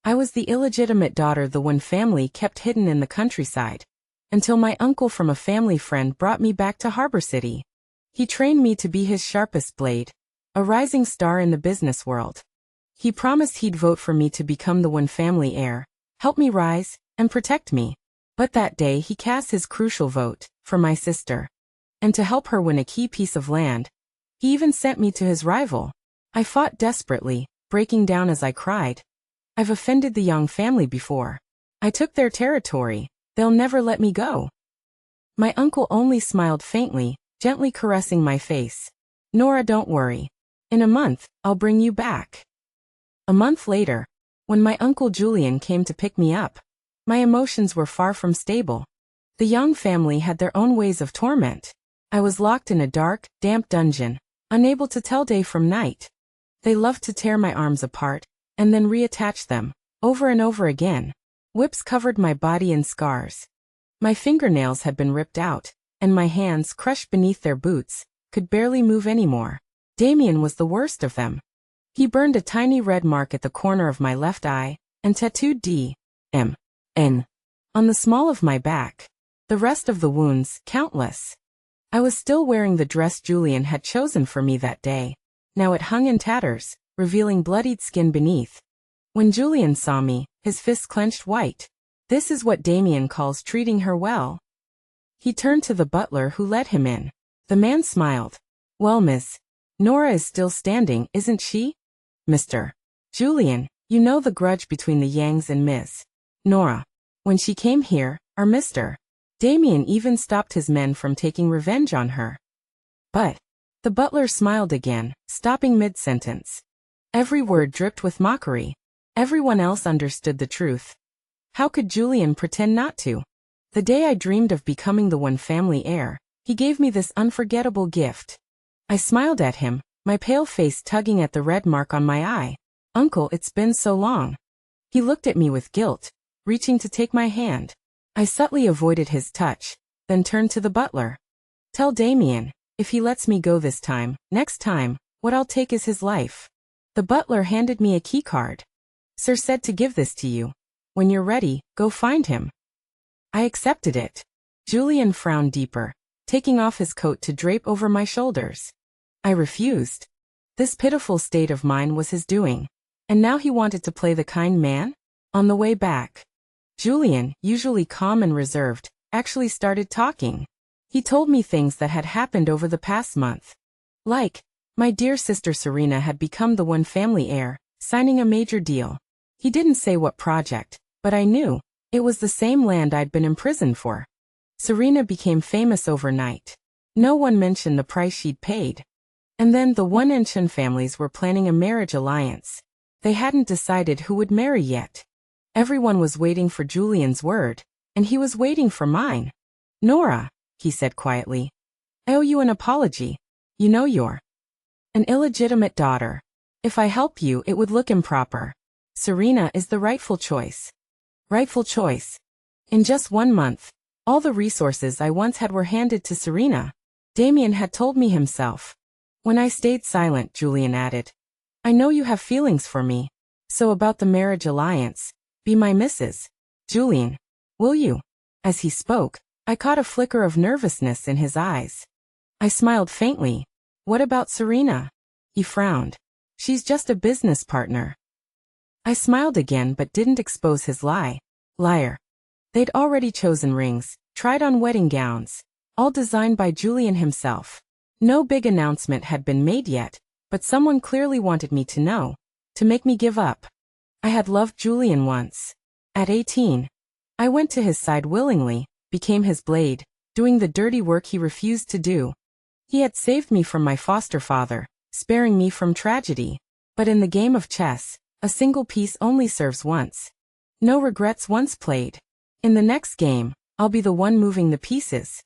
I was the illegitimate daughter the one family kept hidden in the countryside, until my uncle from a family friend brought me back to Harbor City. He trained me to be his sharpest blade, a rising star in the business world. He promised he'd vote for me to become the one family heir, help me rise, and protect me. But that day he cast his crucial vote for my sister. And to help her win a key piece of land, he even sent me to his rival. I fought desperately, breaking down as I cried. I've offended the Young family before. I took their territory. They'll never let me go. My uncle only smiled faintly, gently caressing my face. Nora, don't worry. In a month, I'll bring you back. A month later, when my uncle Julian came to pick me up, my emotions were far from stable. The Young family had their own ways of torment. I was locked in a dark, damp dungeon, unable to tell day from night. They loved to tear my arms apart, and then reattach them, over and over again. Whips covered my body in scars. My fingernails had been ripped out, and my hands, crushed beneath their boots, could barely move anymore. Damien was the worst of them. He burned a tiny red mark at the corner of my left eye, and tattooed D.M.N. on the small of my back. The rest of the wounds, countless. I was still wearing the dress Julian had chosen for me that day. Now it hung in tatters, revealing bloodied skin beneath. When Julian saw me, his fists clenched white. This is what Damien calls treating her well. He turned to the butler who let him in. The man smiled. Well, Miss Nora is still standing, isn't she? Mr. Julian, you know the grudge between the Yangs and Miss Nora. When she came here, our Mr. Damien even stopped his men from taking revenge on her. But the butler smiled again, stopping mid-sentence. Every word dripped with mockery. Everyone else understood the truth. How could Julian pretend not to? The day I dreamed of becoming the one family heir, he gave me this unforgettable gift. I smiled at him, my pale face tugging at the red mark on my eye. Uncle, it's been so long. He looked at me with guilt, reaching to take my hand. I subtly avoided his touch, then turned to the butler. Tell Damien, if he lets me go this time, next time, what I'll take is his life. The butler handed me a key card. Sir said to give this to you. When you're ready, go find him. I accepted it. Julian frowned deeper, taking off his coat to drape over my shoulders. I refused. This pitiful state of mine was his doing. And now he wanted to play the kind man? On the way back, Julian, usually calm and reserved, actually started talking. He told me things that had happened over the past month. Like, my dear sister Serena had become the one family heir, signing a major deal. He didn't say what project, but I knew. It was the same land I'd been imprisoned for. Serena became famous overnight. No one mentioned the price she'd paid. And then the One-Inchen families were planning a marriage alliance. They hadn't decided who would marry yet. Everyone was waiting for Julian's word, and he was waiting for mine. Nora, he said quietly, I owe you an apology. You know you're an illegitimate daughter. If I help you, it would look improper. Serena is the rightful choice. Rightful choice. In just 1 month, all the resources I once had were handed to Serena. Damien had told me himself. When I stayed silent, Julian added, I know you have feelings for me. So about the marriage alliance, be my missus. Julian, will you? As he spoke, I caught a flicker of nervousness in his eyes. I smiled faintly. What about Serena? He frowned. She's just a business partner. I smiled again but didn't expose his lie. Liar. They'd already chosen rings, tried on wedding gowns, all designed by Julian himself. No big announcement had been made yet, but someone clearly wanted me to know, to make me give up. I had loved Julian once. At 18, I went to his side willingly, became his blade, doing the dirty work he refused to do. He had saved me from my foster father, sparing me from tragedy. But in the game of chess, a single piece only serves once. No regrets once played. In the next game, I'll be the one moving the pieces.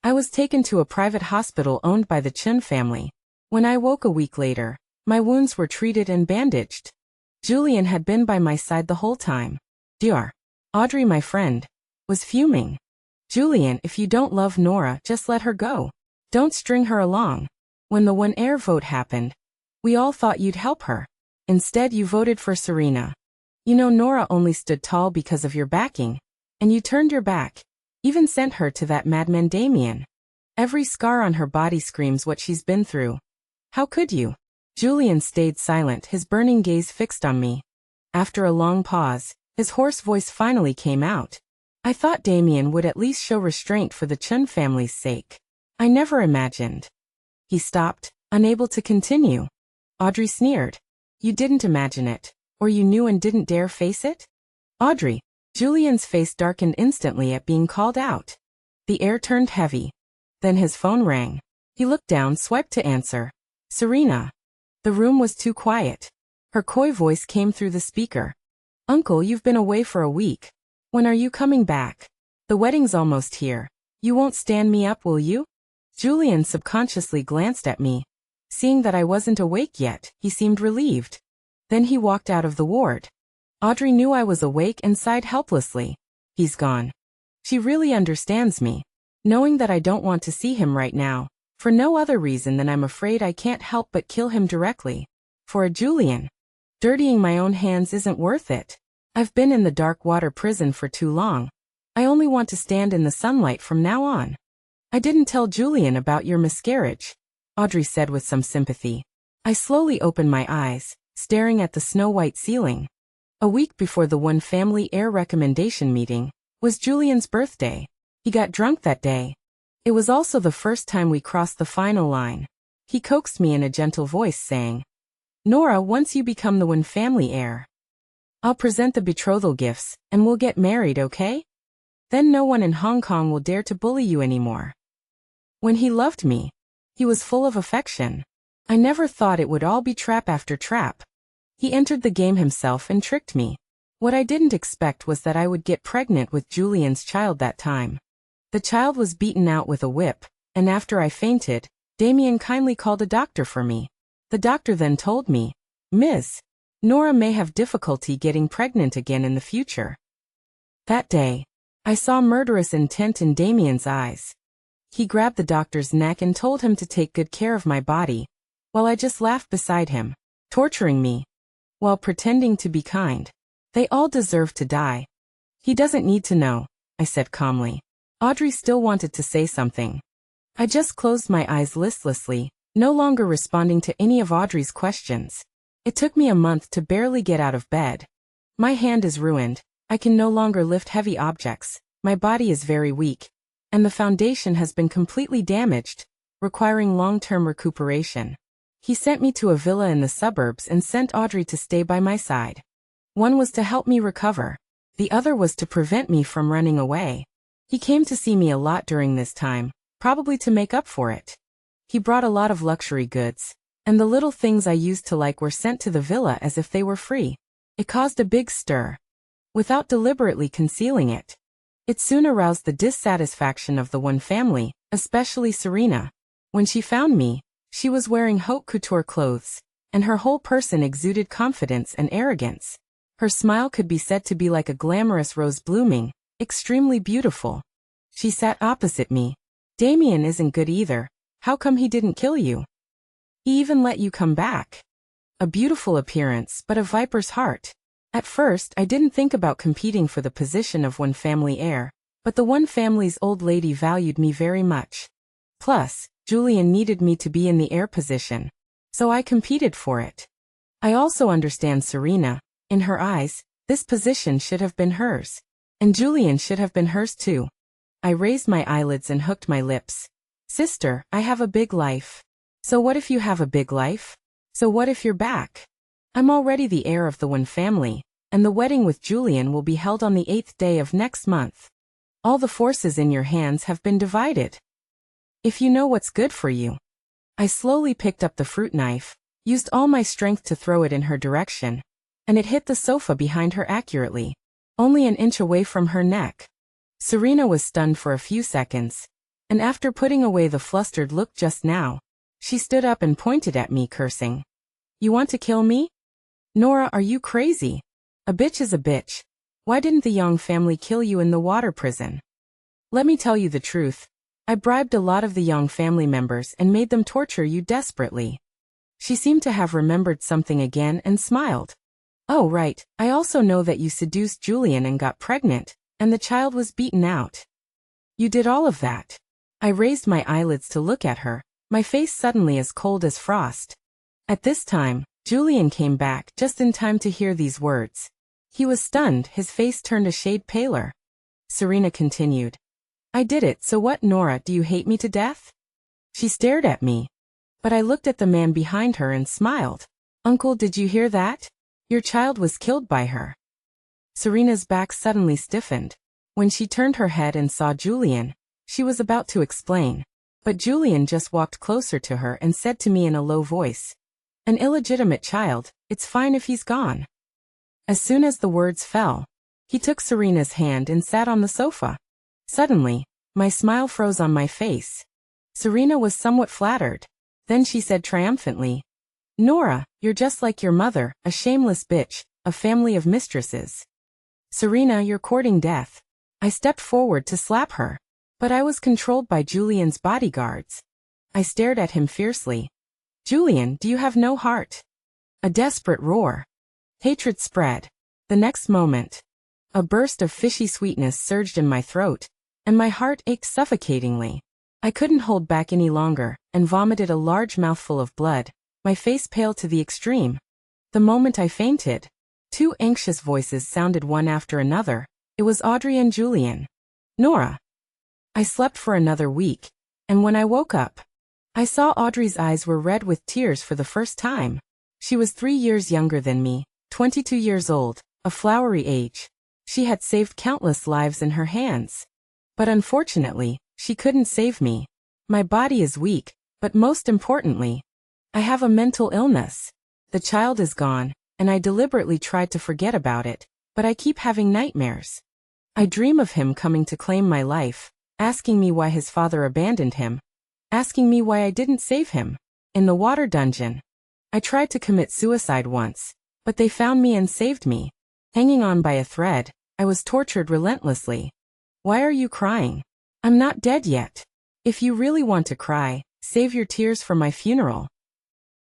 I was taken to a private hospital owned by the Chun family. When I woke a week later, my wounds were treated and bandaged. Julian had been by my side the whole time. Dr. Audrey, my friend, was fuming. Julian, if you don't love Nora, just let her go. Don't string her along. When the one heir vote happened, we all thought you'd help her. Instead, you voted for Serena. You know Nora only stood tall because of your backing. And you turned your back. Even sent her to that madman Damien. Every scar on her body screams what she's been through. How could you? Julian stayed silent, his burning gaze fixed on me. After a long pause, his hoarse voice finally came out. I thought Damien would at least show restraint for the Chun family's sake. I never imagined. He stopped, unable to continue. Audrey sneered. You didn't imagine it, or you knew and didn't dare face it? Audrey. Julian's face darkened instantly at being called out. The air turned heavy. Then his phone rang. He looked down, swiped to answer. Serena. The room was too quiet. Her coy voice came through the speaker. Uncle, you've been away for a week. When are you coming back? The wedding's almost here. You won't stand me up, will you? Julian subconsciously glanced at me. Seeing that I wasn't awake yet, he seemed relieved. Then he walked out of the ward. Audrey knew I was awake and sighed helplessly. He's gone. She really understands me. Knowing that I don't want to see him right now, for no other reason than I'm afraid I can't help but kill him directly. For a Julian. Dirtying my own hands isn't worth it. I've been in the dark water prison for too long. I only want to stand in the sunlight from now on. I didn't tell Julian about your miscarriage, Audrey said with some sympathy. I slowly opened my eyes, staring at the snow-white ceiling. A week before the One Family Heir recommendation meeting was Julian's birthday. He got drunk that day. It was also the first time we crossed the final line. He coaxed me in a gentle voice, saying, Nora, once you become the One Family Heir, I'll present the betrothal gifts, and we'll get married, okay? Then no one in Hong Kong will dare to bully you anymore. When he loved me, he was full of affection. I never thought it would all be trap after trap. He entered the game himself and tricked me. What I didn't expect was that I would get pregnant with Julian's child that time. The child was beaten out with a whip, and after I fainted, Damien kindly called a doctor for me. The doctor then told me, Ms. Nora may have difficulty getting pregnant again in the future. That day, I saw murderous intent in Damien's eyes. He grabbed the doctor's neck and told him to take good care of my body, while I just laughed beside him, torturing me, while pretending to be kind. They all deserve to die. He doesn't need to know, I said calmly. Audrey still wanted to say something. I just closed my eyes listlessly, no longer responding to any of Audrey's questions. It took me a month to barely get out of bed. My hand is ruined. I can no longer lift heavy objects. My body is very weak, and the foundation has been completely damaged, requiring long-term recuperation. He sent me to a villa in the suburbs and sent Audrey to stay by my side. One was to help me recover. The other was to prevent me from running away. He came to see me a lot during this time, probably to make up for it. He brought a lot of luxury goods, and the little things I used to like were sent to the villa as if they were free. It caused a big stir. Without deliberately concealing it, it soon aroused the dissatisfaction of the One family, especially Serena. When she found me, she was wearing haute couture clothes, and her whole person exuded confidence and arrogance. Her smile could be said to be like a glamorous rose blooming, extremely beautiful. She sat opposite me. Damien isn't good either. How come he didn't kill you? He even let you come back. A beautiful appearance, but a viper's heart. At first, I didn't think about competing for the position of One Family Heir, but the One Family's old lady valued me very much. Plus, Julian needed me to be in the heir position, so I competed for it. I also understand Serena. In her eyes, this position should have been hers. And Julian should have been hers too. I raised my eyelids and hooked my lips. Sister, I have a big life. So what if you have a big life? So what if you're back? I'm already the heir of the One family, and the wedding with Julian will be held on the 8th day of next month. All the forces in your hands have been divided. If you know what's good for you. I slowly picked up the fruit knife, used all my strength to throw it in her direction, and it hit the sofa behind her accurately, only an inch away from her neck. Serena was stunned for a few seconds, and after putting away the flustered look just now, she stood up and pointed at me, cursing. You want to kill me? Nora, are you crazy? A bitch is a bitch. Why didn't the Young family kill you in the water prison? Let me tell you the truth. I bribed a lot of the Young family members and made them torture you desperately. She seemed to have remembered something again and smiled. Oh right, I also know that you seduced Julian and got pregnant, and the child was beaten out. You did all of that. I raised my eyelids to look at her, my face suddenly as cold as frost. At this time, Julian came back just in time to hear these words. He was stunned, his face turned a shade paler. Serena continued. I did it, so what, Nora, do you hate me to death? She stared at me. But I looked at the man behind her and smiled. Uncle, did you hear that? Your child was killed by her. Serena's back suddenly stiffened. When she turned her head and saw Julian, she was about to explain. But Julian just walked closer to her and said to me in a low voice, an illegitimate child, it's fine if he's gone. As soon as the words fell, he took Serena's hand and sat on the sofa. Suddenly, my smile froze on my face. Serena was somewhat flattered. Then she said triumphantly, Nora, you're just like your mother, a shameless bitch, a family of mistresses. Serena, you're courting death. I stepped forward to slap her, but I was controlled by Julian's bodyguards. I stared at him fiercely. Julian, do you have no heart? A desperate roar. Hatred spread. The next moment, a burst of fishy sweetness surged in my throat, and my heart ached suffocatingly. I couldn't hold back any longer, and vomited a large mouthful of blood, my face pale to the extreme. The moment I fainted, two anxious voices sounded one after another. It was Audrey and Julian. Nora. I slept for another week, and when I woke up, I saw Audrey's eyes were red with tears for the first time. She was 3 years younger than me, 22 years old, a flowery age. She had saved countless lives in her hands. But unfortunately, she couldn't save me. My body is weak, but most importantly, I have a mental illness. The child is gone, and I deliberately tried to forget about it, but I keep having nightmares. I dream of him coming to claim my life, asking me why his father abandoned him, asking me why I didn't save him. In the water dungeon, I tried to commit suicide once, but they found me and saved me. Hanging on by a thread, I was tortured relentlessly. Why are you crying? I'm not dead yet. If you really want to cry, save your tears for my funeral.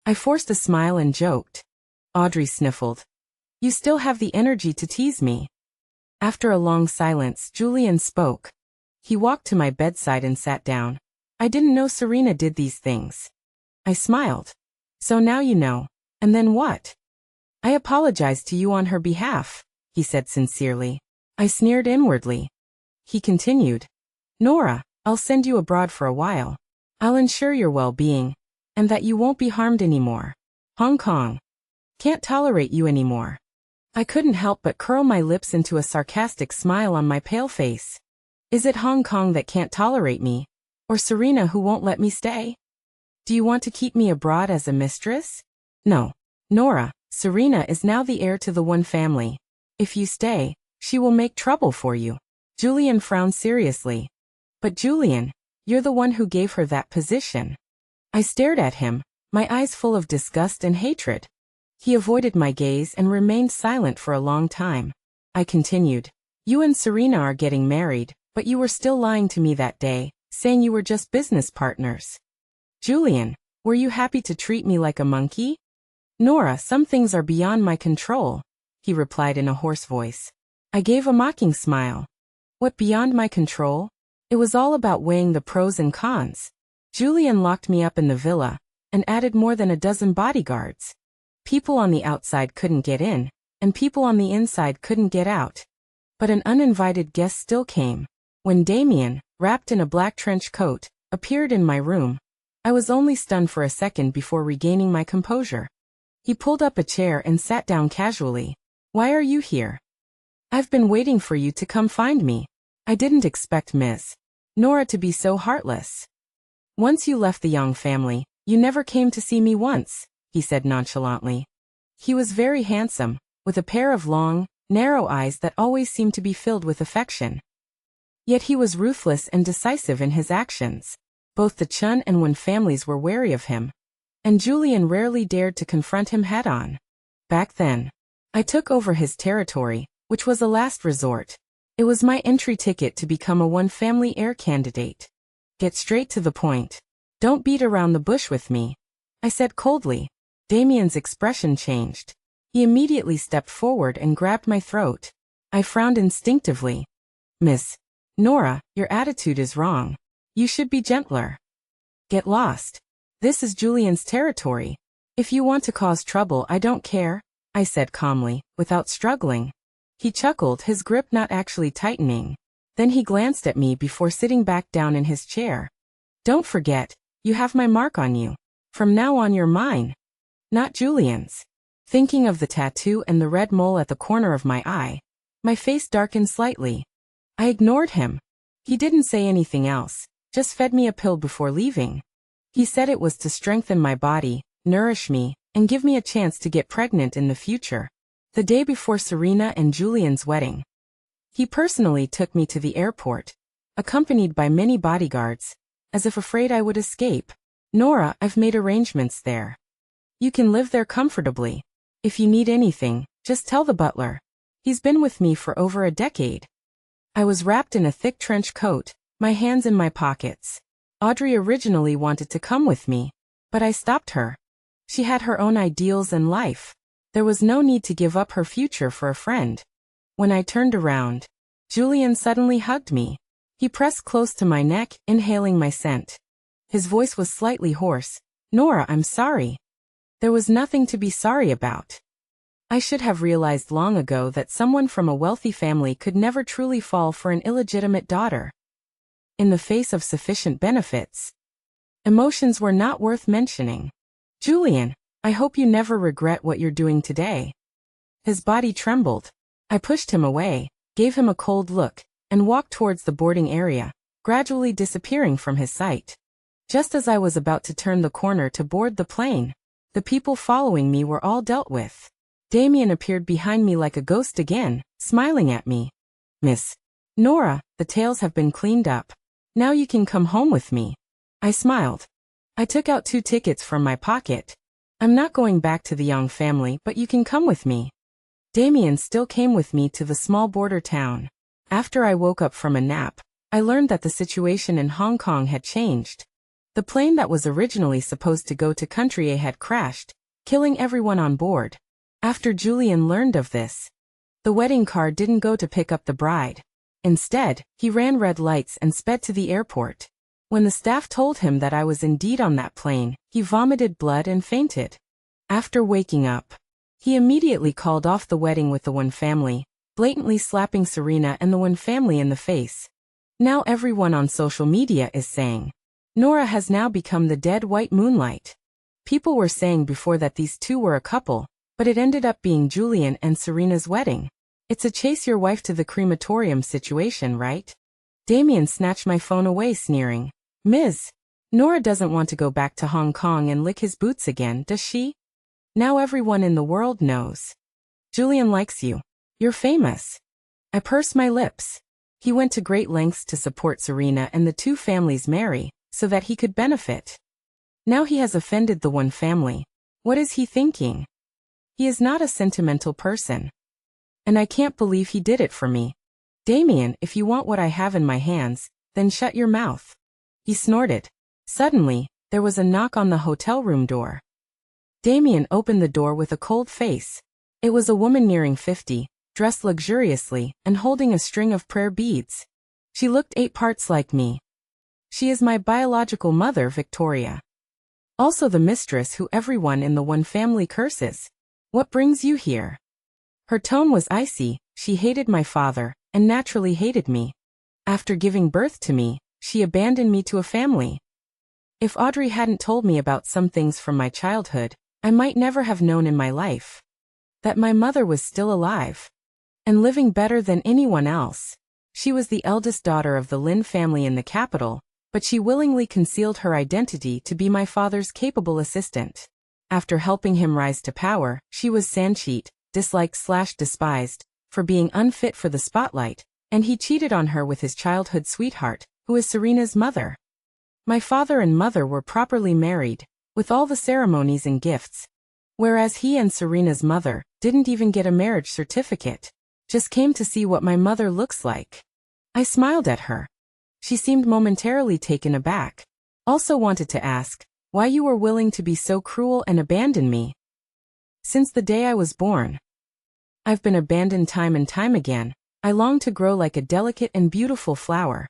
I forced a smile and joked. Audrey sniffled. You still have the energy to tease me. After a long silence, Julian spoke. He walked to my bedside and sat down. I didn't know Serena did these things. I smiled. So now you know. And then what? I apologized to you on her behalf, he said sincerely. I sneered inwardly. He continued. Nora, I'll send you abroad for a while. I'll ensure your well-being, and that you won't be harmed anymore. Hong Kong. Can't tolerate you anymore. I couldn't help but curl my lips into a sarcastic smile on my pale face. Is it Hong Kong that can't tolerate me? Or Serena who won't let me stay? Do you want to keep me abroad as a mistress? No. Nora, Serena is now the heir to the one family. If you stay, she will make trouble for you. Julian frowned seriously. But Julian, you're the one who gave her that position. I stared at him, my eyes full of disgust and hatred. He avoided my gaze and remained silent for a long time. I continued. You and Serena are getting married, but you were still lying to me that day, saying you were just business partners. Julian, were you happy to treat me like a monkey? Nora, some things are beyond my control, he replied in a hoarse voice. I gave a mocking smile. What beyond my control? It was all about weighing the pros and cons. Julian locked me up in the villa, and added more than a dozen bodyguards. People on the outside couldn't get in, and people on the inside couldn't get out. But an uninvited guest still came. When Damien, wrapped in a black trench coat, appeared in my room, I was only stunned for a second before regaining my composure. He pulled up a chair and sat down casually. Why are you here? I've been waiting for you to come find me. I didn't expect Miss Nora to be so heartless. Once you left the Young family, you never came to see me once, he said nonchalantly. He was very handsome, with a pair of long, narrow eyes that always seemed to be filled with affection. Yet he was ruthless and decisive in his actions. Both the Chun and Wen families were wary of him, and Julian rarely dared to confront him head-on. Back then, I took over his territory, which was a last resort. It was my entry ticket to become a one-family heir candidate. Get straight to the point. Don't beat around the bush with me, I said coldly. Damien's expression changed. He immediately stepped forward and grabbed my throat. I frowned instinctively. Miss Nora, your attitude is wrong. You should be gentler. Get lost. This is Julian's territory. If you want to cause trouble, I don't care, I said calmly, without struggling. He chuckled, his grip not actually tightening. Then he glanced at me before sitting back down in his chair. Don't forget, you have my mark on you. From now on you're mine, not Julian's. Thinking of the tattoo and the red mole at the corner of my eye, my face darkened slightly. I ignored him. He didn't say anything else, just fed me a pill before leaving. He said it was to strengthen my body, nourish me, and give me a chance to get pregnant in the future. The day before Serena and Julian's wedding, he personally took me to the airport, accompanied by many bodyguards, as if afraid I would escape. Nora, I've made arrangements there. You can live there comfortably. If you need anything, just tell the butler. He's been with me for over a decade. I was wrapped in a thick trench coat, my hands in my pockets. Audrey originally wanted to come with me, but I stopped her. She had her own ideals and life. There was no need to give up her future for a friend. When I turned around, Julian suddenly hugged me. He pressed close to my neck, inhaling my scent. His voice was slightly hoarse. Nora, I'm sorry. There was nothing to be sorry about. I should have realized long ago that someone from a wealthy family could never truly fall for an illegitimate daughter. In the face of sufficient benefits, emotions were not worth mentioning. Julian, I hope you never regret what you're doing today. His body trembled. I pushed him away, gave him a cold look, and walked towards the boarding area, gradually disappearing from his sight. Just as I was about to turn the corner to board the plane, the people following me were all dealt with. Damien appeared behind me like a ghost again, smiling at me. Miss Nora, the tails have been cleaned up. Now you can come home with me. I smiled. I took out 2 tickets from my pocket. I'm not going back to the Young family, but you can come with me. Damien still came with me to the small border town. After I woke up from a nap, I learned that the situation in Hong Kong had changed. The plane that was originally supposed to go to Country A had crashed, killing everyone on board. After Julian learned of this, the wedding car didn't go to pick up the bride. Instead, he ran red lights and sped to the airport. When the staff told him that I was indeed on that plane, he vomited blood and fainted. After waking up, he immediately called off the wedding with the Wan family, blatantly slapping Serena and the Wan family in the face. Now everyone on social media is saying, Nora has now become the dead white moonlight. People were saying before that these two were a couple, but it ended up being Julian and Serena's wedding. It's a chase your wife to the crematorium situation, right? Damien snatched my phone away, sneering. Ms. Nora doesn't want to go back to Hong Kong and lick his boots again, does she? Now everyone in the world knows. Julian likes you. You're famous. I pursed my lips. He went to great lengths to support Serena and the two families marry, so that he could benefit. Now he has offended the Wan family. What is he thinking? He is not a sentimental person. And I can't believe he did it for me. Damien, if you want what I have in my hands, then shut your mouth. He snorted. Suddenly, there was a knock on the hotel room door. Damien opened the door with a cold face. It was a woman nearing 50, dressed luxuriously, and holding a string of prayer beads. She looked 8 parts like me. She is my biological mother, Victoria. Also the mistress who everyone in the Wan family curses. What brings you here? Her tone was icy. She hated my father, and naturally hated me. After giving birth to me, she abandoned me to a family. If Audrey hadn't told me about some things from my childhood, I might never have known in my life that my mother was still alive and living better than anyone else. She was the eldest daughter of the Lin family in the capital, but she willingly concealed her identity to be my father's capable assistant. After helping him rise to power, she was Sancheat, disliked/despised, for being unfit for the spotlight, and he cheated on her with his childhood sweetheart, who is Serena's mother. My father and mother were properly married, with all the ceremonies and gifts, whereas he and Serena's mother didn't even get a marriage certificate, just came to see what my mother looks like. I smiled at her. She seemed momentarily taken aback. Also wanted to ask, why you were willing to be so cruel and abandon me. Since the day I was born. I've been abandoned time and time again. I long to grow like a delicate and beautiful flower.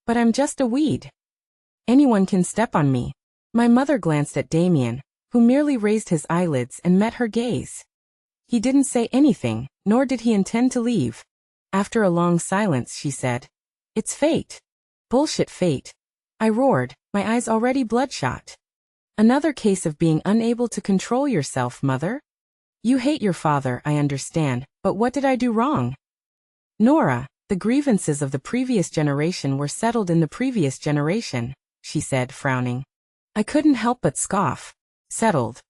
But I'm just a weed. Anyone can step on me. My mother glanced at Damien, who merely raised his eyelids and met her gaze. He didn't say anything, nor did he intend to leave. After a long silence, she said, "It's fate." "Bullshit fate," I roared, my eyes already bloodshot. "Another case of being unable to control yourself, mother? You hate your father, I understand, but what did I do wrong?" "Nora, the grievances of the previous generation were settled in the previous generation," she said, frowning. I couldn't help but scoff. Settled.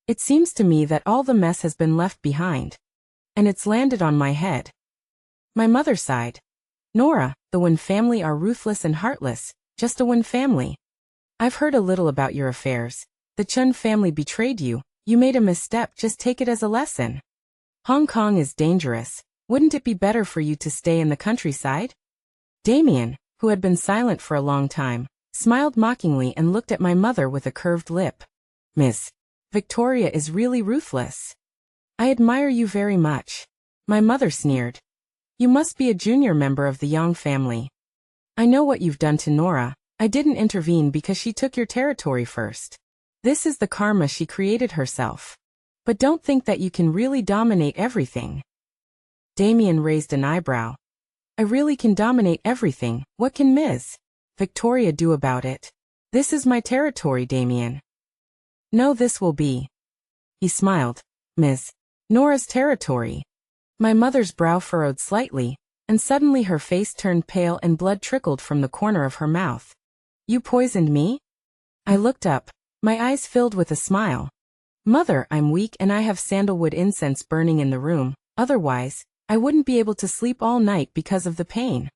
It seems to me that all the mess has been left behind. And it's landed on my head. My mother sighed. "Nora, the Wen family are ruthless and heartless, just a Wen family. I've heard a little about your affairs. The Chun family betrayed you, you made a misstep, just take it as a lesson. Hong Kong is dangerous, wouldn't it be better for you to stay in the countryside?" Damien, who had been silent for a long time, smiled mockingly and looked at my mother with a curved lip. "Miss Victoria is really ruthless. I admire you very much." My mother sneered. "You must be a junior member of the Yang family. I know what you've done to Nora. I didn't intervene because she took your territory first. This is the karma she created herself. But don't think that you can really dominate everything." Damien raised an eyebrow. "I really can dominate everything. What can Ms. Victoria do about it? This is my territory, Damien." "No, this will be." He smiled. "Ms. Nora's territory." My mother's brow furrowed slightly, and suddenly her face turned pale and blood trickled from the corner of her mouth. "You poisoned me?" I looked up, my eyes filled with a smile. "Mother, I'm weak and I have sandalwood incense burning in the room, otherwise, I wouldn't be able to sleep all night because of the pain."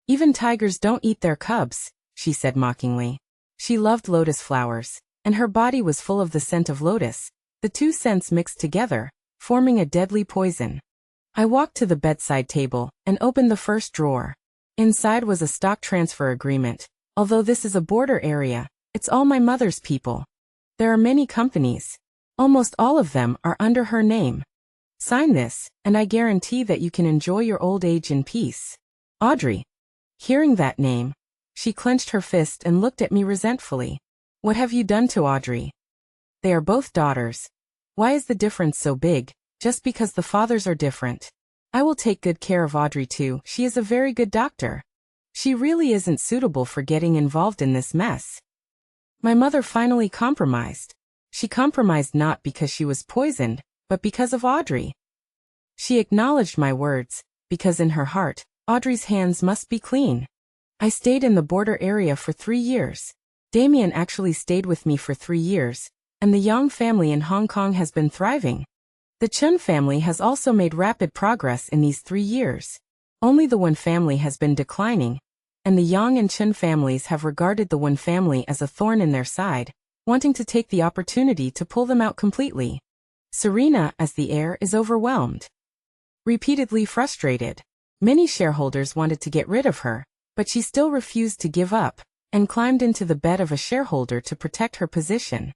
"Even tigers don't eat their cubs," she said mockingly. She loved lotus flowers, and her body was full of the scent of lotus, the two scents mixed together, forming a deadly poison. I walked to the bedside table and opened the first drawer. Inside was a stock transfer agreement. Although this is a border area, it's all my mother's people. There are many companies. Almost all of them are under her name. Sign this, and I guarantee that you can enjoy your old age in peace. Audrey. Hearing that name, she clenched her fist and looked at me resentfully. "What have you done to Audrey?" "They are both daughters. Why is the difference so big? Just because the fathers are different. I will take good care of Audrey too. She is a very good doctor. She really isn't suitable for getting involved in this mess." My mother finally compromised. She compromised not because she was poisoned, but because of Audrey. She acknowledged my words, because in her heart, Audrey's hands must be clean. I stayed in the border area for 3 years. Damien actually stayed with me for 3 years, and the Yang family in Hong Kong has been thriving. The Chun family has also made rapid progress in these 3 years. Only the Wen family has been declining, and the Yang and Chun families have regarded the Wen family as a thorn in their side, wanting to take the opportunity to pull them out completely. Serena, as the heir, is overwhelmed. Repeatedly frustrated. Many shareholders wanted to get rid of her, but she still refused to give up, and climbed into the bed of a shareholder to protect her position.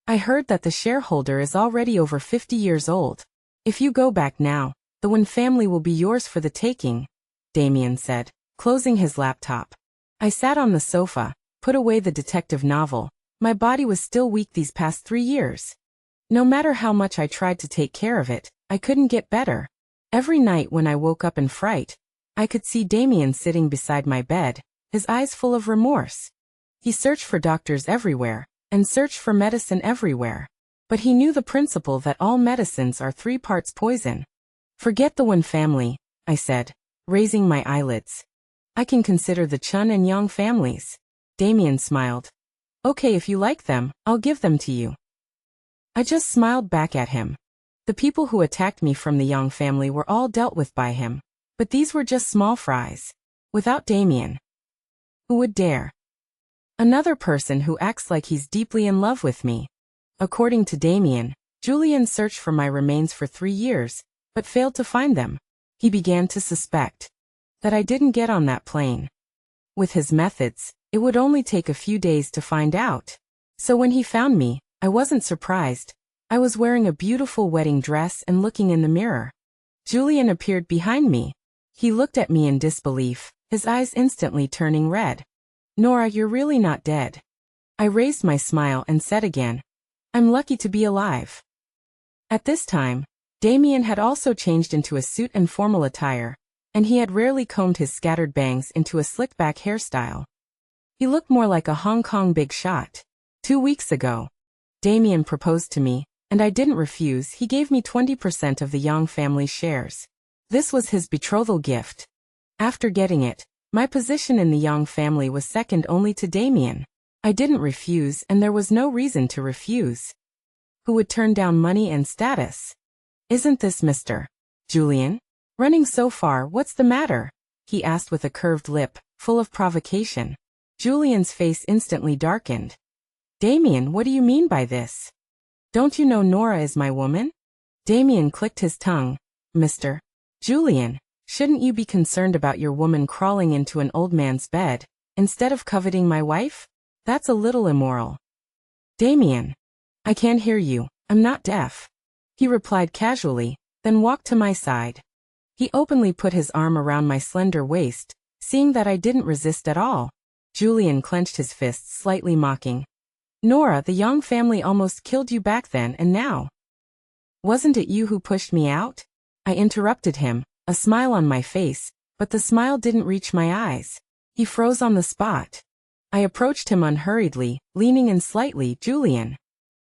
I heard that the shareholder is already over 50 years old. "If you go back now, the Wen family will be yours for the taking," Damien said, closing his laptop. I sat on the sofa, put away the detective novel. My body was still weak these past 3 years. No matter how much I tried to take care of it, I couldn't get better. Every night when I woke up in fright, I could see Damien sitting beside my bed, his eyes full of remorse. He searched for doctors everywhere, and searched for medicine everywhere. But he knew the principle that all medicines are 3 parts poison. "Forget the Wen family," I said, raising my eyelids. "I can consider the Chun and Yang families." Damien smiled. "Okay, if you like them, I'll give them to you." I just smiled back at him. The people who attacked me from the Yang family were all dealt with by him. But these were just small fries. Without Damien. Who would dare? Another person who acts like he's deeply in love with me. According to Damien, Julian searched for my remains for 3 years, but failed to find them. He began to suspect that I didn't get on that plane. With his methods, it would only take a few days to find out. So when he found me, I wasn't surprised. I was wearing a beautiful wedding dress and looking in the mirror. Julian appeared behind me. He looked at me in disbelief, his eyes instantly turning red. Nora, you're really not dead. I raised my smile and said again, I'm lucky to be alive. At this time, Damien had also changed into a suit and formal attire, and he had rarely combed his scattered bangs into a slick-back hairstyle. He looked more like a Hong Kong big shot. 2 weeks ago, Damien proposed to me, and I didn't refuse. He gave me 20% of the Yang family's shares. This was his betrothal gift. After getting it, my position in the Yang family was second only to Damien. I didn't refuse, and there was no reason to refuse. Who would turn down money and status? Isn't this Mr. Julian? Running so far, what's the matter? He asked with a curved lip, full of provocation. Julian's face instantly darkened. Damien, what do you mean by this? Don't you know Nora is my woman? Damien clicked his tongue. Mr. Julian, shouldn't you be concerned about your woman crawling into an old man's bed, instead of coveting my wife? That's a little immoral. Damien. I can't hear you, I'm not deaf. He replied casually, then walked to my side. He openly put his arm around my slender waist, seeing that I didn't resist at all. Julian clenched his fists, slightly mocking. Nora, the Yang family almost killed you back then and now. Wasn't it you who pushed me out? I interrupted him, a smile on my face, but the smile didn't reach my eyes. He froze on the spot. I approached him unhurriedly, leaning in slightly. Julian.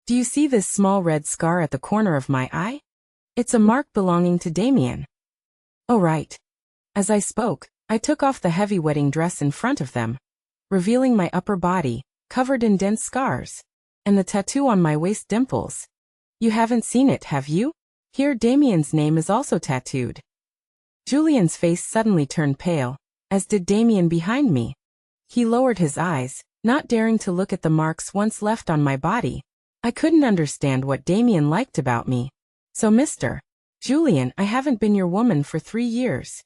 Do you see this small red scar at the corner of my eye? It's a mark belonging to Damien. Oh right. As I spoke, I took off the heavy wedding dress in front of them, revealing my upper body, covered in dense scars, and the tattoo on my waist dimples. You haven't seen it, have you? Here Damien's name is also tattooed. Julian's face suddenly turned pale, as did Damien behind me. He lowered his eyes, not daring to look at the marks once left on my body. I couldn't understand what Damien liked about me. So Mr. Julian, I haven't been your woman for 3 years.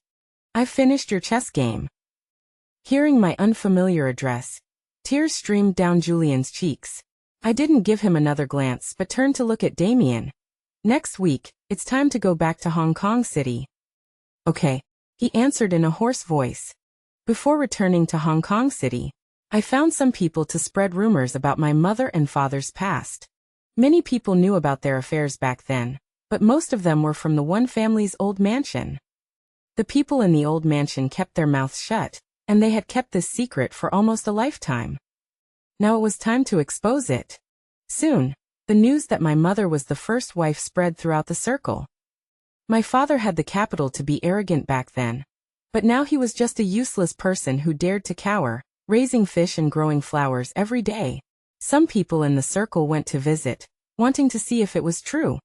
I've finished your chess game. Hearing my unfamiliar address, tears streamed down Julian's cheeks. I didn't give him another glance but turned to look at Damien. Next week, it's time to go back to Hong Kong City. Okay, he answered in a hoarse voice. Before returning to Hong Kong City, I found some people to spread rumors about my mother and father's past. Many people knew about their affairs back then, but most of them were from the one family's old mansion. The people in the old mansion kept their mouths shut, and they had kept this secret for almost a lifetime. Now it was time to expose it. Soon, the news that my mother was the first wife spread throughout the circle. My father had the capital to be arrogant back then, but now he was just a useless person who dared to cower, raising fish and growing flowers every day. Some people in the circle went to visit, wanting to see if it was true.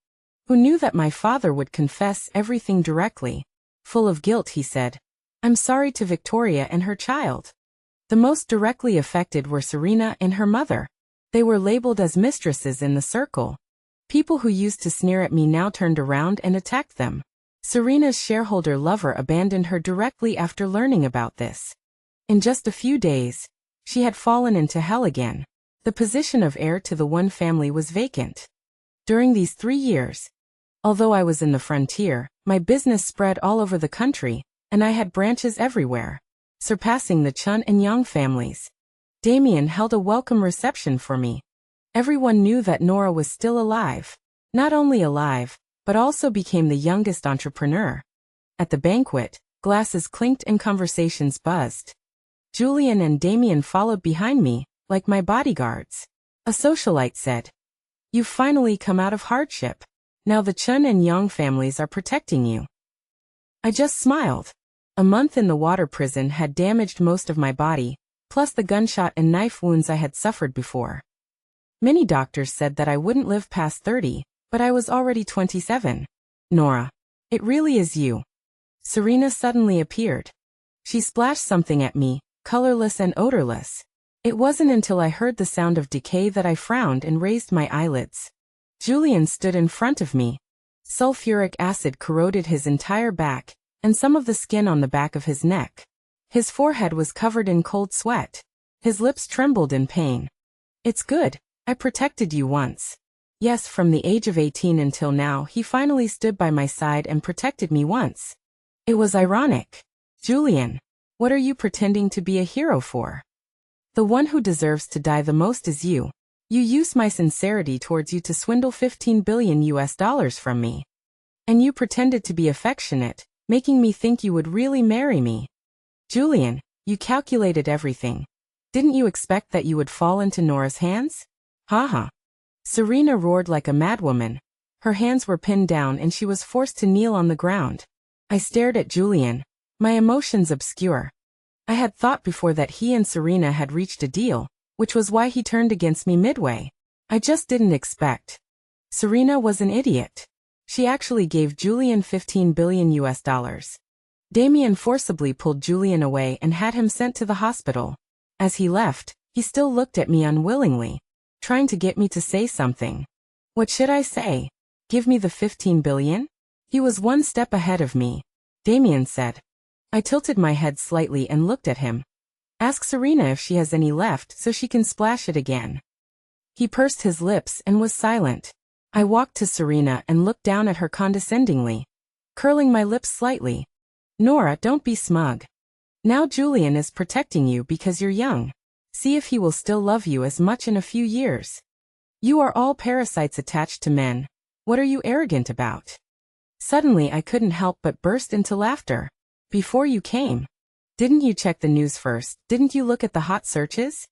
Who knew that my father would confess everything directly? Full of guilt, he said, I'm sorry to Victoria and her child. The most directly affected were Serena and her mother. They were labeled as mistresses in the circle. People who used to sneer at me now turned around and attacked them. Serena's shareholder lover abandoned her directly after learning about this. In just a few days, she had fallen into hell again. The position of heir to the one family was vacant. During these 3 years, although I was in the frontier, my business spread all over the country, and I had branches everywhere, surpassing the Chun and Yang families. Damien held a welcome reception for me. Everyone knew that Nora was still alive. Not only alive, but also became the youngest entrepreneur. At the banquet, glasses clinked and conversations buzzed. Julian and Damien followed behind me, like my bodyguards. A socialite said, You've finally come out of hardship. Now the Chun and Yang families are protecting you. I just smiled. A month in the water prison had damaged most of my body, plus the gunshot and knife wounds I had suffered before. Many doctors said that I wouldn't live past 30, but I was already 27. Nora, it really is you. Serena suddenly appeared. She splashed something at me, colorless and odorless. It wasn't until I heard the sound of decay that I frowned and raised my eyelids. Julian stood in front of me. Sulfuric acid corroded his entire back, and some of the skin on the back of his neck. His forehead was covered in cold sweat. His lips trembled in pain. It's good, I protected you once. Yes, from the age of 18 until now, he finally stood by my side and protected me once. It was ironic. Julian, what are you pretending to be a hero for? The one who deserves to die the most is you. You used my sincerity towards you to swindle 15 billion US dollars from me. And you pretended to be affectionate, making me think you would really marry me. Julian, you calculated everything. Didn't you expect that you would fall into Nora's hands? Haha. Serena roared like a madwoman. Her hands were pinned down and she was forced to kneel on the ground. I stared at Julian, my emotions obscure. I had thought before that he and Serena had reached a deal, which was why he turned against me midway. I just didn't expect. Serena was an idiot. She actually gave Julian 15 billion US dollars. Damien forcibly pulled Julian away and had him sent to the hospital. As he left, he still looked at me unwillingly, trying to get me to say something. What should I say? Give me the 15 billion? He was one step ahead of me. Damien said. I tilted my head slightly and looked at him. Ask Serena if she has any left so she can splash it again. He pursed his lips and was silent. I walked to Serena and looked down at her condescendingly, curling my lips slightly. Nora, don't be smug. Now Julian is protecting you because you're young. See if he will still love you as much in a few years. You are all parasites attached to men. What are you arrogant about? Suddenly I couldn't help but burst into laughter. Before you came. Didn't you check the news first? Didn't you look at the hot searches?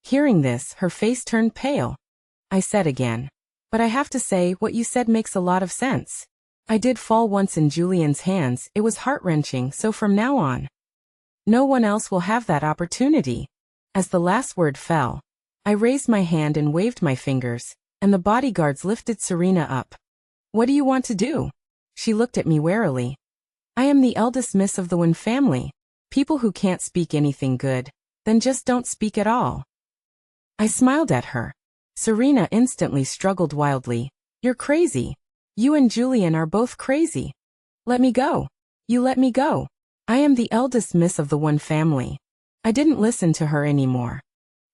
Hearing this, her face turned pale. I said again. But I have to say, what you said makes a lot of sense. I did fall once in Julian's hands. It was heart-wrenching, so from now on, no one else will have that opportunity. As the last word fell, I raised my hand and waved my fingers, and the bodyguards lifted Serena up. What do you want to do? She looked at me warily. I am the eldest miss of the Wynn family. People who can't speak anything good, then just don't speak at all. I smiled at her. Serena instantly struggled wildly. You're crazy. You and Julian are both crazy. Let me go. You let me go. I am the eldest miss of the Wynn family. I didn't listen to her anymore.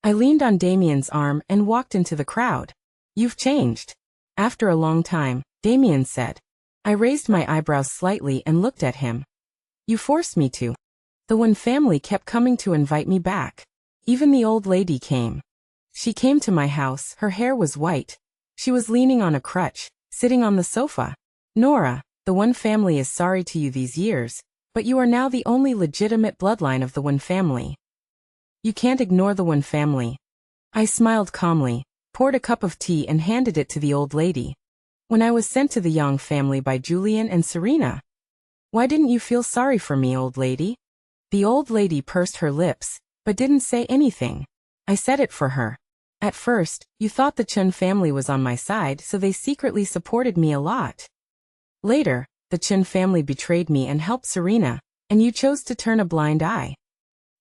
I leaned on Damien's arm and walked into the crowd. You've changed. After a long time, Damien said. I raised my eyebrows slightly and looked at him. You forced me to. The Wynn family kept coming to invite me back. Even the old lady came. She came to my house, her hair was white. She was leaning on a crutch, sitting on the sofa. Nora, the Wynn family is sorry to you these years, but you are now the only legitimate bloodline of the Wynn family. You can't ignore the Wynn family. I smiled calmly, poured a cup of tea and handed it to the old lady. When I was sent to the Young family by Julian and Serena. Why didn't you feel sorry for me, old lady? The old lady pursed her lips, but didn't say anything. I said it for her. At first, you thought the Chun family was on my side, so they secretly supported me a lot. Later, the Chun family betrayed me and helped Serena, and you chose to turn a blind eye.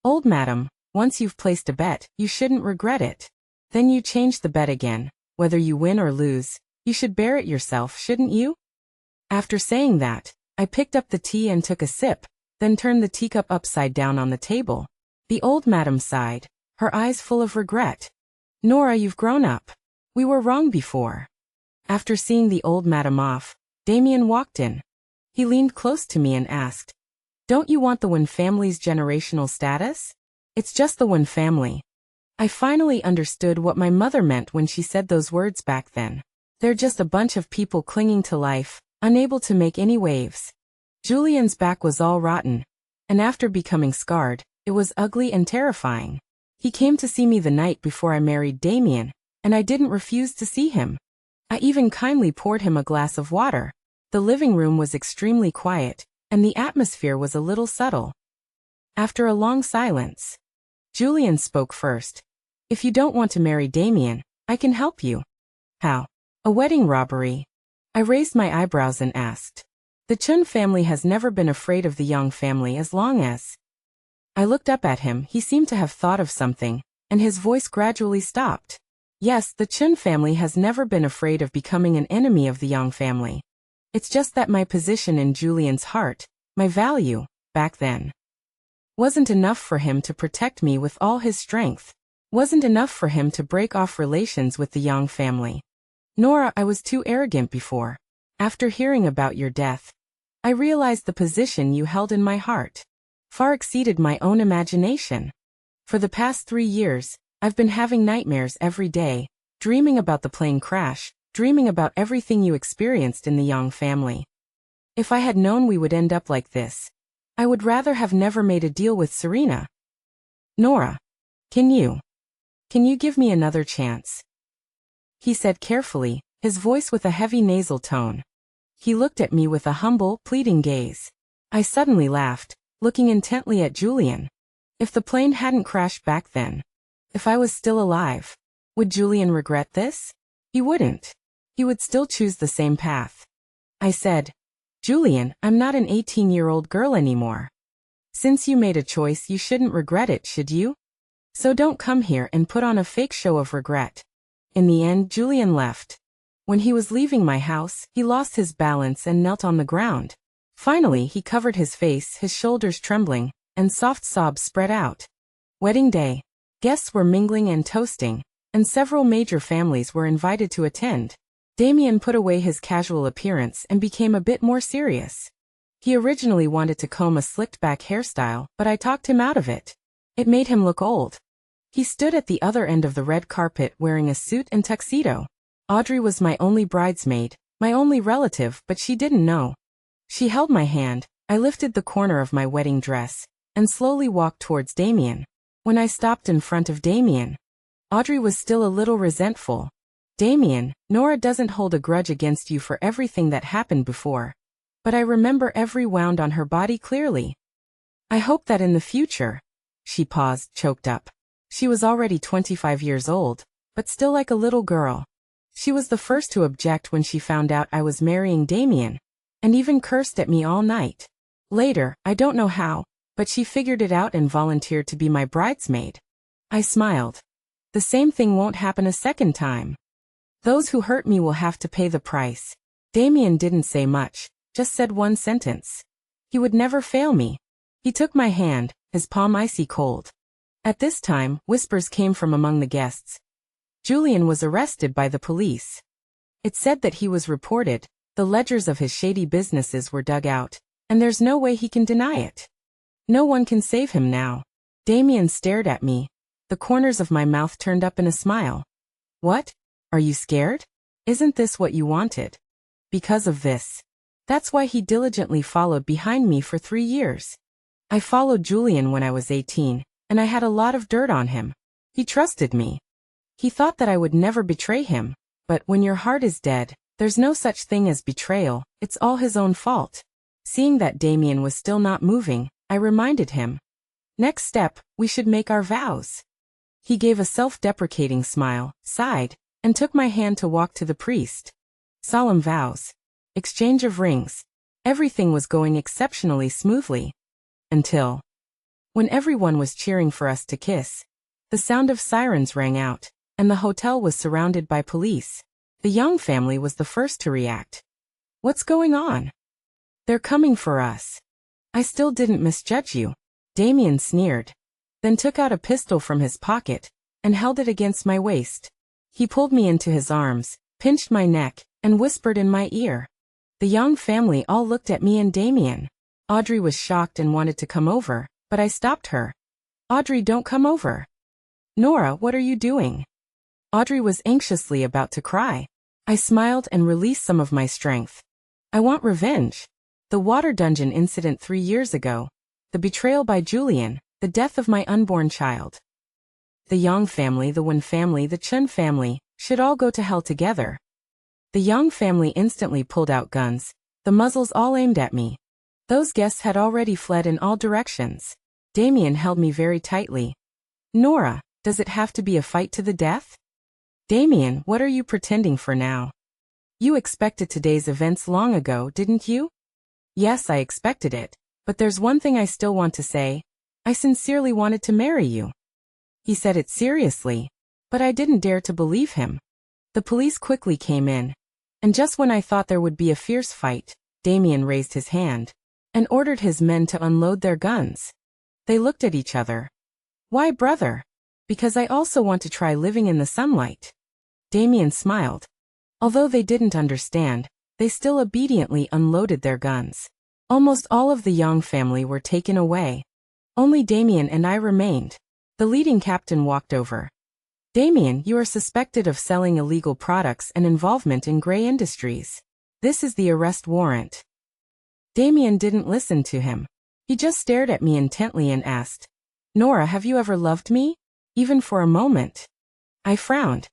Old madam, once you've placed a bet, you shouldn't regret it. Then you change the bet again. Whether you win or lose, you should bear it yourself, shouldn't you? After saying that, I picked up the tea and took a sip, then turned the teacup upside down on the table. The old madam sighed, her eyes full of regret. Nora, you've grown up. We were wrong before. After seeing the old madam off, Damien walked in. He leaned close to me and asked, Don't you want the Wynn family's generational status? It's just the Wynn family. I finally understood what my mother meant when she said those words back then. They're just a bunch of people clinging to life, unable to make any waves. Julian's back was all rotten, and after becoming scarred, it was ugly and terrifying. He came to see me the night before I married Damien, and I didn't refuse to see him. I even kindly poured him a glass of water. The living room was extremely quiet, and the atmosphere was a little subtle. After a long silence, Julian spoke first. If you don't want to marry Damien, I can help you. How? A wedding robbery? I raised my eyebrows and asked. The Chun family has never been afraid of the Young family as long as. I looked up at him. He seemed to have thought of something, and his voice gradually stopped. Yes, the Chun family has never been afraid of becoming an enemy of the Young family. It's just that my position in Julian's heart, my value, back then, wasn't enough for him to protect me with all his strength. Wasn't enough for him to break off relations with the Young family. Nora, I was too arrogant before. After hearing about your death, I realized the position you held in my heart far exceeded my own imagination. For the past 3 years, I've been having nightmares every day, dreaming about the plane crash, dreaming about everything you experienced in the Young family. If I had known we would end up like this, I would rather have never made a deal with Serena. Nora, can you give me another chance? He said carefully, his voice with a heavy nasal tone. He looked at me with a humble, pleading gaze. I suddenly laughed, looking intently at Julian. If the plane hadn't crashed back then, if I was still alive, would Julian regret this? He wouldn't. He would still choose the same path. I said, Julian, I'm not an 18-year-old girl anymore. Since you made a choice, you shouldn't regret it, should you? So don't come here and put on a fake show of regret. In the end, Julian left. When he was leaving my house, he lost his balance and knelt on the ground. Finally, he covered his face, his shoulders trembling, and soft sobs spread out. Wedding day. Guests were mingling and toasting, and several major families were invited to attend. Damien put away his casual appearance and became a bit more serious. He originally wanted to comb a slicked-back hairstyle, but I talked him out of it. It made him look old. He stood at the other end of the red carpet wearing a suit and tuxedo. Audrey was my only bridesmaid, my only relative, but she didn't know. She held my hand, I lifted the corner of my wedding dress, and slowly walked towards Damien. When I stopped in front of Damien, Audrey was still a little resentful. Damien, Nora doesn't hold a grudge against you for everything that happened before. But I remember every wound on her body clearly. I hope that in the future. She paused, choked up. She was already 25 years old, but still like a little girl. She was the first to object when she found out I was marrying Damien, and even cursed at me all night. Later, I don't know how, but she figured it out and volunteered to be my bridesmaid. I smiled. The same thing won't happen a second time. Those who hurt me will have to pay the price. Damien didn't say much, just said one sentence. He would never fail me. He took my hand, his palm icy cold. At this time, whispers came from among the guests. Julian was arrested by the police. It said that he was reported, the ledgers of his shady businesses were dug out, and there's no way he can deny it. No one can save him now. Damien stared at me. The corners of my mouth turned up in a smile. What? Are you scared? Isn't this what you wanted? Because of this. That's why he diligently followed behind me for 3 years. I followed Julian when I was 18, and I had a lot of dirt on him. He trusted me. He thought that I would never betray him, but when your heart is dead, there's no such thing as betrayal, it's all his own fault. Seeing that Damien was still not moving, I reminded him. Next step, we should make our vows. He gave a self-deprecating smile, sighed, and took my hand to walk to the priest. Solemn vows. Exchange of rings. Everything was going exceptionally smoothly. Until when everyone was cheering for us to kiss, the sound of sirens rang out, and the hotel was surrounded by police. The Young family was the first to react. What's going on? They're coming for us. I still didn't misjudge you. Damien sneered, then took out a pistol from his pocket, and held it against my waist. He pulled me into his arms, pinched my neck, and whispered in my ear. The Young family all looked at me and Damien. Audrey was shocked and wanted to come over, but I stopped her. Audrey, don't come over. Nora, what are you doing? Audrey was anxiously about to cry. I smiled and released some of my strength. I want revenge. The water dungeon incident 3 years ago. The betrayal by Julian. The death of my unborn child. The Young family, the Wen family, the Chun family, should all go to hell together. The Young family instantly pulled out guns, the muzzles all aimed at me. Those guests had already fled in all directions. Damien held me very tightly. Nora, does it have to be a fight to the death? Damien, what are you pretending for now? You expected today's events long ago, didn't you? Yes, I expected it, but there's one thing I still want to say. I sincerely wanted to marry you. He said it seriously, but I didn't dare to believe him. The police quickly came in, and just when I thought there would be a fierce fight, Damien raised his hand and ordered his men to unload their guns. They looked at each other. Why, brother? Because I also want to try living in the sunlight. Damien smiled. Although they didn't understand, they still obediently unloaded their guns. Almost all of the Yang family were taken away. Only Damien and I remained. The leading captain walked over. Damien, you are suspected of selling illegal products and involvement in gray industries. This is the arrest warrant. Damien didn't listen to him. He just stared at me intently and asked, Nora, have you ever loved me? Even for a moment? I frowned.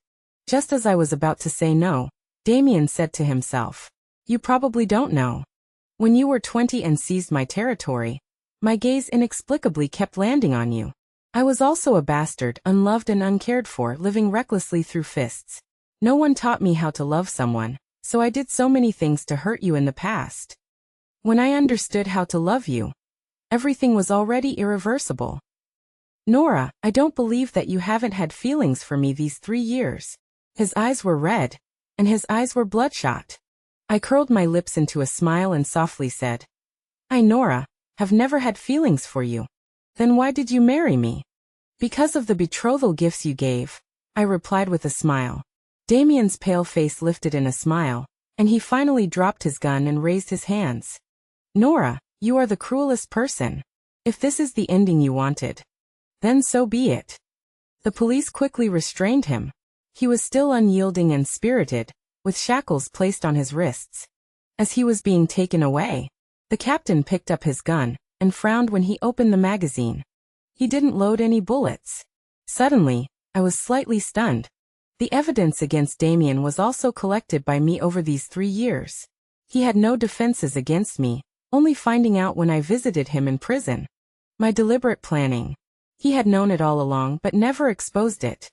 Just as I was about to say no, Damien said to himself, you probably don't know. When you were 20 and seized my territory, my gaze inexplicably kept landing on you. I was also a bastard, unloved and uncared for, living recklessly through fists. No one taught me how to love someone, so I did so many things to hurt you in the past. When I understood how to love you, everything was already irreversible. Nora, I don't believe that you haven't had feelings for me these 3 years. His eyes were red, and his eyes were bloodshot. I curled my lips into a smile and softly said, I, Nora, have never had feelings for you. Then why did you marry me? Because of the betrothal gifts you gave, I replied with a smile. Damien's pale face lifted in a smile, and he finally dropped his gun and raised his hands. Nora, you are the cruelest person. If this is the ending you wanted, then so be it. The police quickly restrained him. He was still unyielding and spirited, with shackles placed on his wrists. As he was being taken away, the captain picked up his gun and frowned when he opened the magazine. He didn't load any bullets. Suddenly, I was slightly stunned. The evidence against Damien was also collected by me over these 3 years. He had no defenses against me, only finding out when I visited him in prison. My deliberate planning. He had known it all along but never exposed it.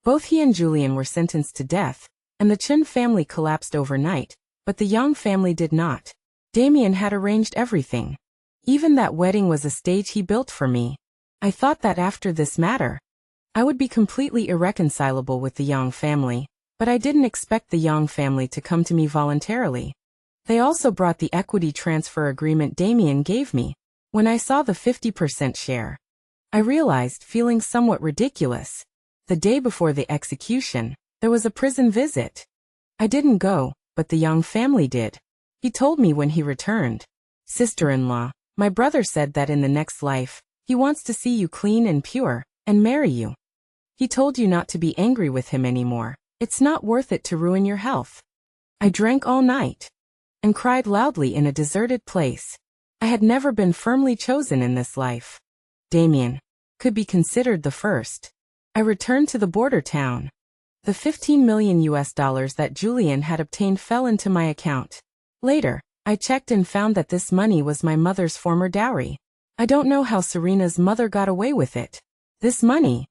Both he and Julian were sentenced to death, and the Chen family collapsed overnight, but the Yang family did not. Damien had arranged everything. Even that wedding was a stage he built for me. I thought that after this matter, I would be completely irreconcilable with the Yang family, but I didn't expect the Yang family to come to me voluntarily. They also brought the equity transfer agreement Damien gave me. When I saw the 50% share, I realized, feeling somewhat ridiculous. The day before the execution, there was a prison visit. I didn't go, but the Yang family did. He told me when he returned. Sister-in-law, my brother said that in the next life, he wants to see you clean and pure, and marry you. He told you not to be angry with him anymore. It's not worth it to ruin your health. I drank all night and cried loudly in a deserted place. I had never been firmly chosen in this life. Damien could be considered the first. I returned to the border town. The 15 million US dollars that Julian had obtained fell into my account. Later, I checked and found that this money was my mother's former dowry. I don't know how Serena's mother got away with it. This money,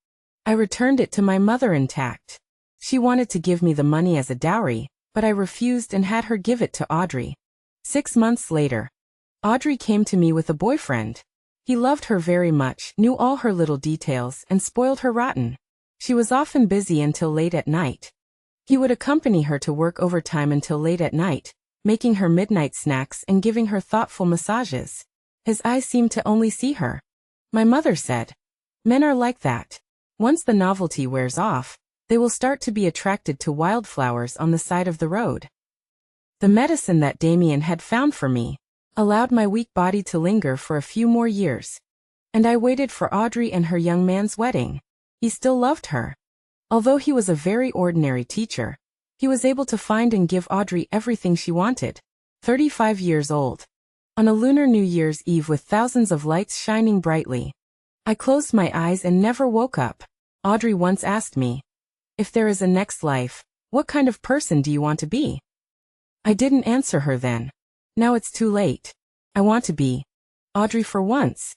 I returned it to my mother intact. She wanted to give me the money as a dowry, but I refused and had her give it to Audrey. 6 months later, Audrey came to me with a boyfriend. He loved her very much, knew all her little details, and spoiled her rotten. She was often busy until late at night. He would accompany her to work overtime until late at night, making her midnight snacks and giving her thoughtful massages. His eyes seemed to only see her. My mother said, men are like that. Once the novelty wears off, they will start to be attracted to wildflowers on the side of the road. The medicine that Damien had found for me allowed my weak body to linger for a few more years. And I waited for Audrey and her young man's wedding. He still loved her. Although he was a very ordinary teacher, he was able to find and give Audrey everything she wanted. 35 years old. On a lunar New Year's Eve with thousands of lights shining brightly, I closed my eyes and never woke up. Audrey once asked me, if there is a next life, what kind of person do you want to be? I didn't answer her then. Now it's too late. I want to be Audrey for once.